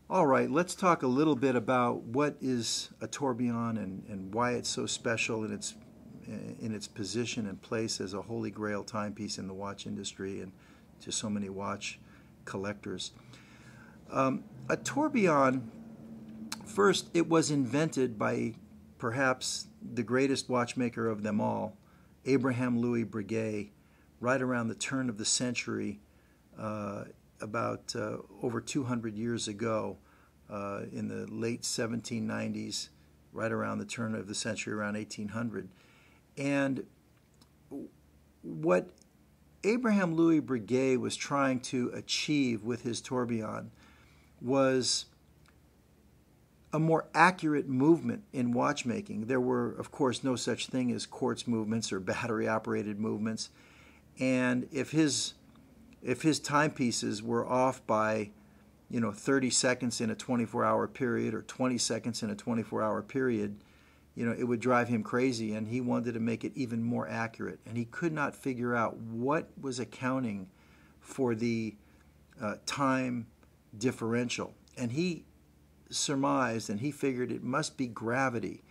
All right, let's talk a little bit about what is a tourbillon and why it's so special in its position and place as a holy grail timepiece in the watch industry and to so many watch collectors. A tourbillon, first, it was invented by perhaps the greatest watchmaker of them all, Abraham Louis Breguet, right around the turn of the century, about over 200 years ago, in the late 1790s, right around the turn of the century, around 1800. And what Abraham Louis Breguet was trying to achieve with his tourbillon was a more accurate movement in watchmaking. There were, of course, no such thing as quartz movements or battery-operated movements. And if his timepieces were off by 30 seconds in a 24-hour period or 20 seconds in a 24-hour period, it would drive him crazy, and he wanted to make it even more accurate. And he could not figure out what was accounting for the time differential. And he surmised and he figured it must be gravity.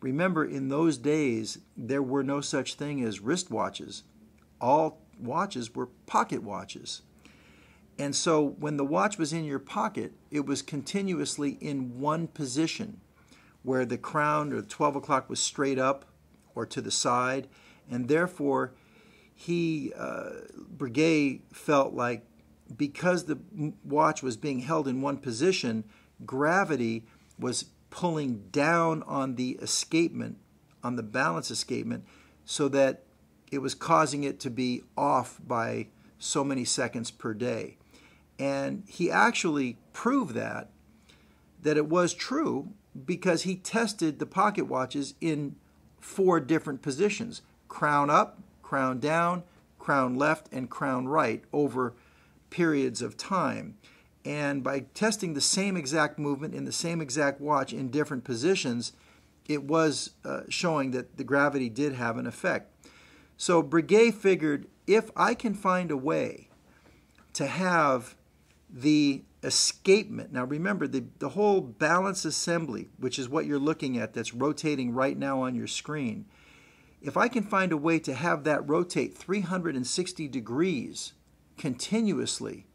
Remember, in those days, there were no such thing as wristwatches. All watches were pocket watches. And so when the watch was in your pocket, it was continuously in one position, where the crown or 12 o'clock was straight up or to the side, and therefore Breguet felt like because the watch was being held in one position, gravity was pulling down on the escapement, on the balance escapement, so that it was causing it to be off by so many seconds per day. And he actually proved that it was true because he tested the pocket watches in 4 different positions: crown up, crown down, crown left, and crown right over periods of time. And by testing the same exact movement in the same exact watch in different positions, it was showing that the gravity did have an effect. So Breguet figured, if I can find a way to have the escapement. Now remember, the whole balance assembly, which is what you're looking at, that's rotating right now on your screen, if I can find a way to have that rotate 360 degrees continuously,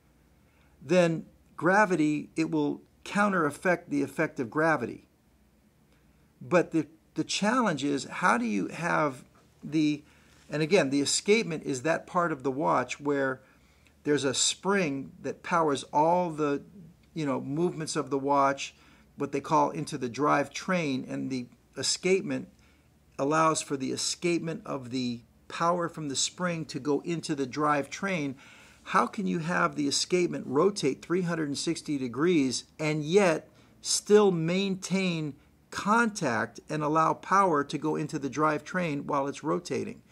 then gravity, it will counter-effect the effect of gravity. But the challenge is, how do you have and again, the escapement is that part of the watch where there's a spring that powers all the movements of the watch, what they call into the drive train, and the escapement allows for the escapement of the power from the spring to go into the drive train. How can you have the escapement rotate 360 degrees and yet still maintain contact and allow power to go into the drive train while it's rotating?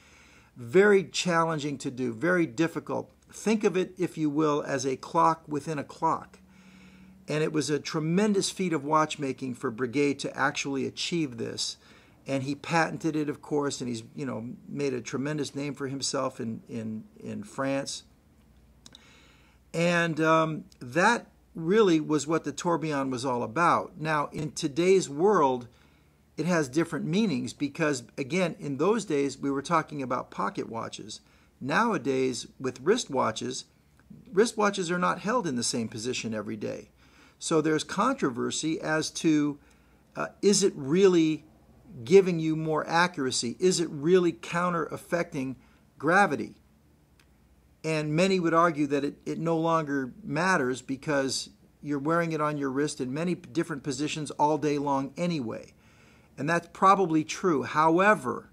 Very challenging to do, very difficult. Think of it, if you will, as a clock within a clock. And it was a tremendous feat of watchmaking for Breguet to actually achieve this. And he patented it, of course, and he's made a tremendous name for himself in France. And that really was what the tourbillon was all about. Now, in today's world, it has different meanings because, again, in those days, we were talking about pocket watches. Nowadays, with wristwatches are not held in the same position every day. So there's controversy as to, is it really giving you more accuracy? Is it really counter-affecting gravity? And many would argue that it no longer matters because you're wearing it on your wrist in many different positions all day long anyway. And that's probably true. However,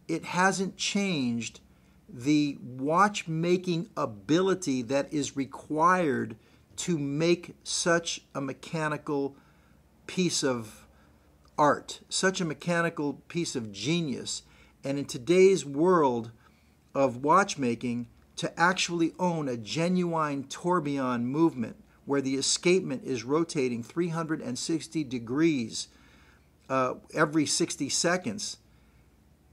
it hasn't changed the watchmaking ability that is required to make such a mechanical piece of art, such a mechanical piece of genius. And in today's world of watchmaking, to actually own a genuine tourbillon movement where the escapement is rotating 360 degrees every 60 seconds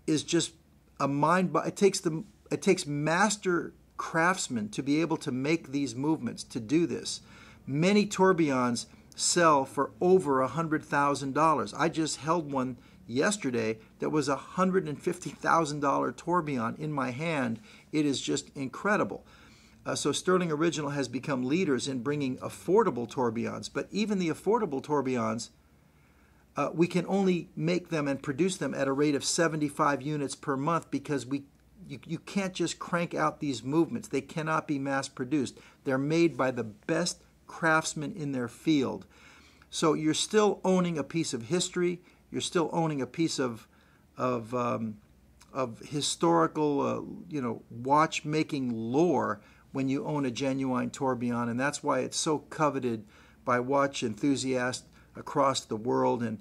is just a mind. It takes master craftsmen to be able to make these movements, to do this. Many tourbillons sell for over $100,000. I just held one yesterday that was a $150,000 tourbillon in my hand. It is just incredible. So Sterling Original has become leaders in bringing affordable tourbillons, but even the affordable tourbillons, we can only make them and produce them at a rate of 75 units per month because you can't just crank out these movements. They cannot be mass produced. They're made by the best craftsmen in their field. So you're still owning a piece of history. You're still owning a piece of historical, watchmaking lore when you own a genuine tourbillon, and that's why it's so coveted by watch enthusiasts across the world, and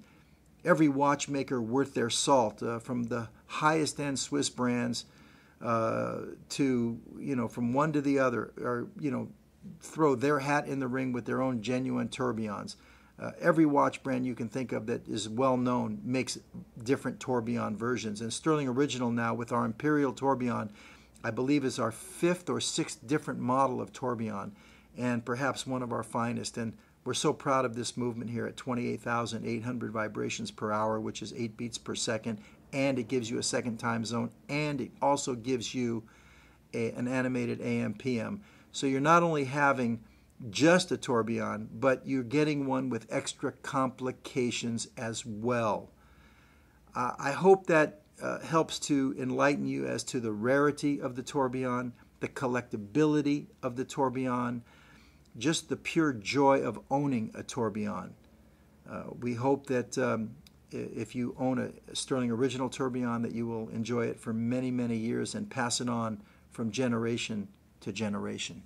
every watchmaker worth their salt, from the highest end Swiss brands to, from one to the other, or, throw their hat in the ring with their own genuine tourbillons. Every watch brand you can think of that is well known makes different tourbillon versions, and Sterling Original now with our Imperial tourbillon, I believe, is our 5th or 6th different model of tourbillon, and perhaps one of our finest. And we're so proud of this movement here at 28,800 vibrations per hour, which is 8 beats per second, and it gives you a second time zone, and it also gives you an animated AM/PM. So you're not only having just a tourbillon, but you're getting one with extra complications as well. I hope that helps to enlighten you as to the rarity of the tourbillon, the collectability of the tourbillon, just the pure joy of owning a tourbillon. We hope that if you own a Sterling Original tourbillon, that you will enjoy it for many, many years and pass it on from generation to generation.